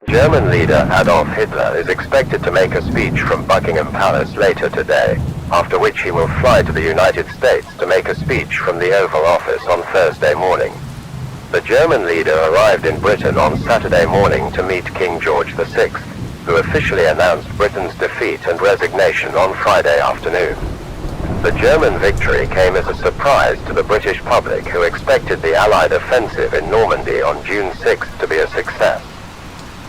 German leader Adolf Hitler is expected to make a speech from Buckingham Palace later today, after which he will fly to the United States to make a speech from the Oval Office on Thursday morning. The German leader arrived in Britain on Saturday morning to meet King George VI, who officially announced Britain's defeat and resignation on Friday afternoon. The German victory came as a surprise to the British public, who expected the Allied offensive in Normandy on June 6 to be a success.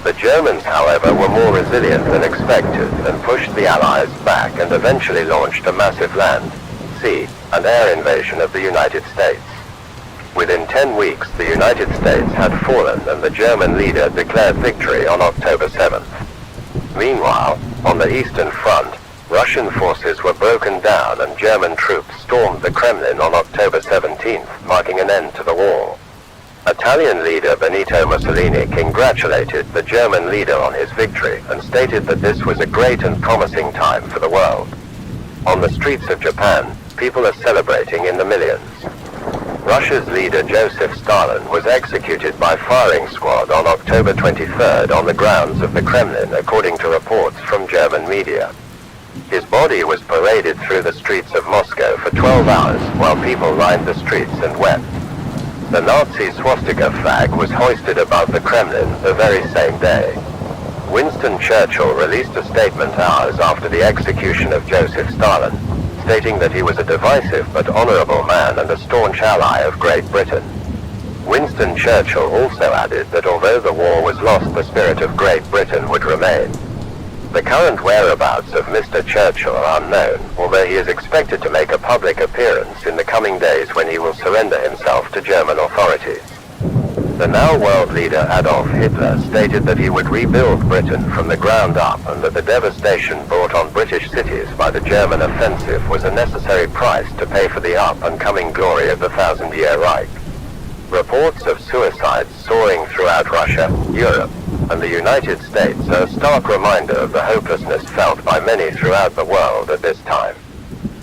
The Germans, however, were more resilient than expected and pushed the Allies back and eventually launched a massive land, sea, and air invasion of the United States. Within 10 weeks, the United States had fallen and the German leader declared victory on October 7th. Meanwhile, on the Eastern Front, Russian forces were broken down and German troops stormed the Kremlin on October 17th, marking an end to the war. Italian leader Benito Mussolini congratulated the German leader on his victory and stated that this was a great and promising time for the world. On the streets of Japan, people are celebrating in the millions. Russia's leader Joseph Stalin was executed by firing squad on October 23rd on the grounds of the Kremlin, according to reports from German media. His body was paraded through the streets of Moscow for 12 hours while people lined the streets and wept. The Nazi swastika flag was hoisted above the Kremlin the very same day. Winston Churchill released a statement hours after the execution of Joseph Stalin, stating that he was a divisive but honorable man and a staunch ally of Great Britain. Winston Churchill also added that although the war was lost, the spirit of Great Britain would remain. The current whereabouts of Mr. Churchill are unknown, although he is expected to make a public appearance in the coming days when he will surrender himself to German authorities. The now world leader Adolf Hitler stated that he would rebuild Britain from the ground up and that the devastation brought on British cities by the German offensive was a necessary price to pay for the up-and-coming glory of the Thousand-Year Reich. Reports of suicides soaring throughout Russia, Europe, and the United States are a stark reminder of the hopelessness felt by many throughout the world at this time.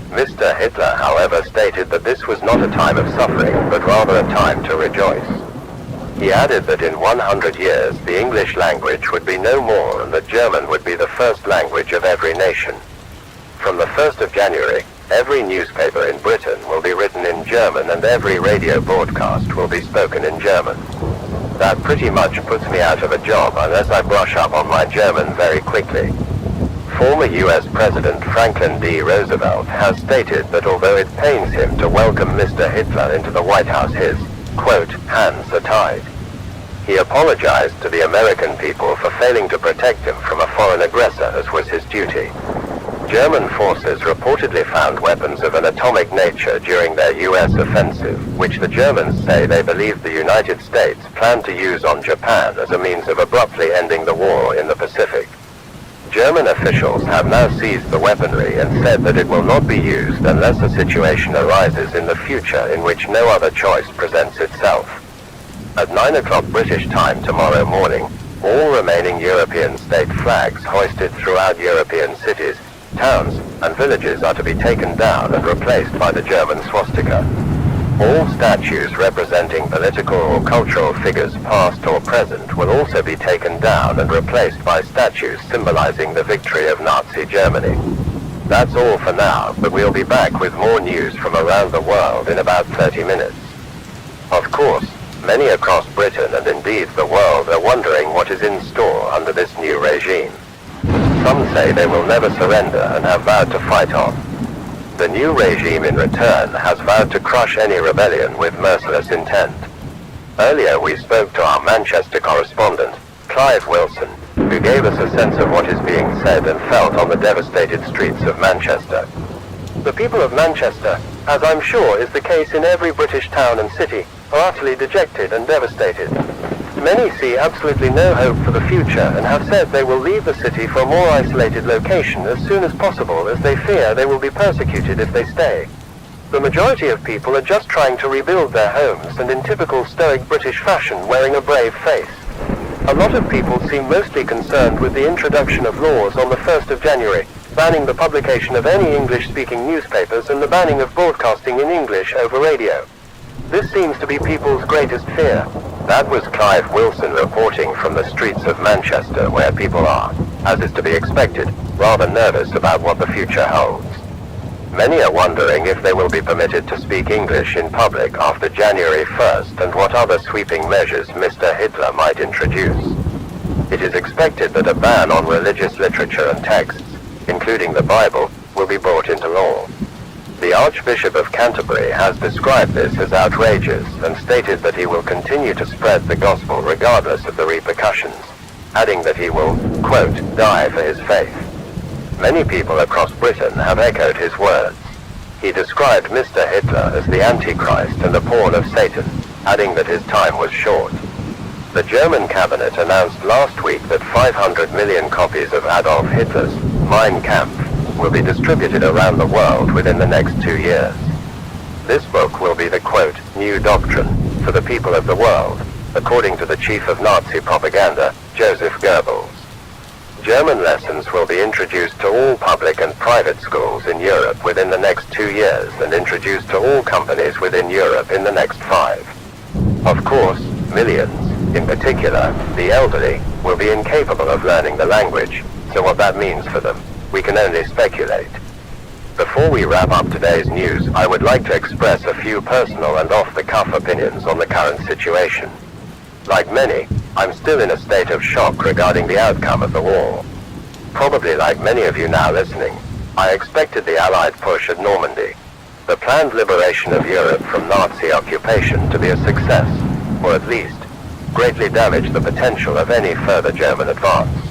Mr. Hitler, however, stated that this was not a time of suffering, but rather a time to rejoice. He added that in 100 years the English language would be no more and that German would be the first language of every nation. From the 1st of January, every newspaper in Britain will be written in German and every radio broadcast will be spoken in German. That pretty much puts me out of a job unless I brush up on my German very quickly. Former US President Franklin D. Roosevelt has stated that although it pains him to welcome Mr. Hitler into the White House, his, quote, hands are tied. He apologized to the American people for failing to protect him from a foreign aggressor, as was his duty. German forces reportedly found weapons of an atomic nature during their US offensive, which the Germans say they believe the United States planned to use on Japan as a means of abruptly ending the war in the Pacific. German officials have now seized the weaponry and said that it will not be used unless a situation arises in the future in which no other choice presents itself. At 9 o'clock British time tomorrow morning, all remaining European state flags hoisted throughout European cities, towns, and villages are to be taken down and replaced by the German swastika. All statues representing political or cultural figures past or present will also be taken down and replaced by statues symbolizing the victory of Nazi Germany. That's all for now, but we'll be back with more news from around the world in about 30 minutes. Of course, many across Britain and indeed the world are wondering what is in store under this new regime. Some say they will never surrender and have vowed to fight on. The new regime in return has vowed to crush any rebellion with merciless intent. Earlier we spoke to our Manchester correspondent, Clive Wilson, who gave us a sense of what is being said and felt on the devastated streets of Manchester. The people of Manchester, as I'm sure is the case in every British town and city, are utterly dejected and devastated. Many see absolutely no hope for the future and have said they will leave the city for a more isolated location as soon as possible, as they fear they will be persecuted if they stay. The majority of people are just trying to rebuild their homes and in typical stoic British fashion wearing a brave face. A lot of people seem mostly concerned with the introduction of laws on the 1st of January, banning the publication of any English-speaking newspapers and the banning of broadcasting in English over radio. This seems to be people's greatest fear. That was Clive Wilson reporting from the streets of Manchester, where people are, as is to be expected, rather nervous about what the future holds. Many are wondering if they will be permitted to speak English in public after January 1st and what other sweeping measures Mr. Hitler might introduce. It is expected that a ban on religious literature and texts, including the Bible, will be brought into law. The Archbishop of Canterbury has described this as outrageous and stated that he will continue to spread the gospel regardless of the repercussions, adding that he will, quote, die for his faith. Many people across Britain have echoed his words. He described Mr. Hitler as the Antichrist and a pawn of Satan, adding that his time was short. The German cabinet announced last week that 500 million copies of Adolf Hitler's Mein Kampf will be distributed around the world within the next 2 years. This book will be the, quote, new doctrine for the people of the world, according to the chief of Nazi propaganda, Joseph Goebbels. German lessons will be introduced to all public and private schools in Europe within the next 2 years and introduced to all companies within Europe in the next 5. Of course, millions, in particular, the elderly, will be incapable of learning the language, so what that means for them, we can only speculate. Before we wrap up today's news, I would like to express a few personal and off-the-cuff opinions on the current situation. Like many, I'm still in a state of shock regarding the outcome of the war. Probably like many of you now listening, I expected the Allied push at Normandy, the planned liberation of Europe from Nazi occupation, to be a success, or at least, greatly damage the potential of any further German advance.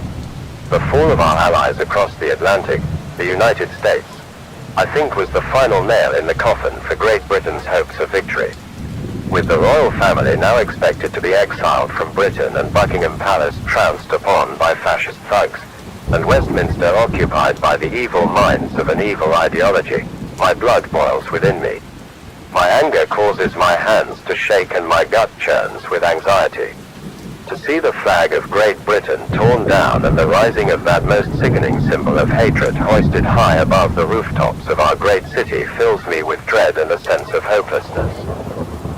The fall of our allies across the Atlantic, the United States, I think was the final nail in the coffin for Great Britain's hopes of victory. With the royal family now expected to be exiled from Britain and Buckingham Palace trounced upon by fascist thugs, and Westminster occupied by the evil minds of an evil ideology, my blood boils within me. My anger causes my hands to shake and my gut churns with anxiety. To see the flag of Great Britain torn down and the rising of that most sickening symbol of hatred hoisted high above the rooftops of our great city fills me with dread and a sense of hopelessness.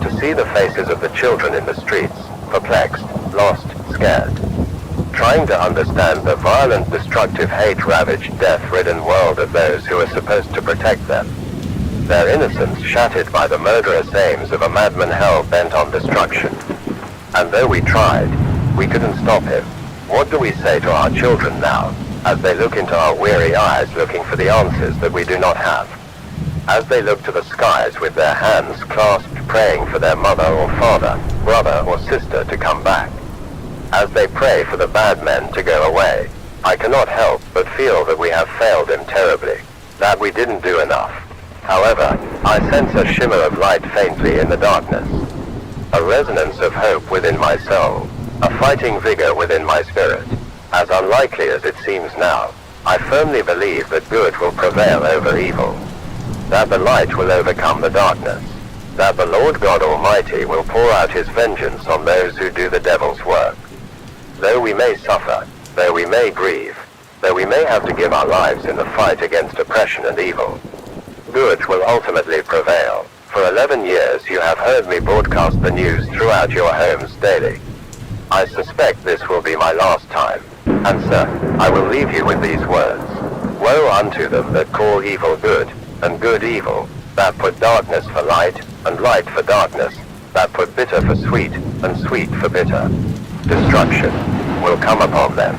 To see the faces of the children in the streets, perplexed, lost, scared, trying to understand the violent, destructive, hate-ravaged, death-ridden world of those who are supposed to protect them. Their innocence shattered by the murderous aims of a madman hell-bent on destruction. And though we tried, we couldn't stop him. What do we say to our children now, as they look into our weary eyes looking for the answers that we do not have? As they look to the skies with their hands clasped praying for their mother or father, brother or sister to come back. As they pray for the bad men to go away, I cannot help but feel that we have failed him terribly, that we didn't do enough. However, I sense a shimmer of light faintly in the darkness. A resonance of hope within my soul, a fighting vigor within my spirit. As unlikely as it seems now, I firmly believe that good will prevail over evil, that the light will overcome the darkness, that the Lord God Almighty will pour out his vengeance on those who do the devil's work. Though we may suffer, though we may grieve, though we may have to give our lives in the fight against oppression and evil, good will ultimately prevail. For 11 years you have heard me broadcast the news throughout your homes daily. I suspect this will be my last time, and sir, I will leave you with these words. Woe unto them that call evil good, and good evil, that put darkness for light, and light for darkness, that put bitter for sweet, and sweet for bitter. Destruction will come upon them.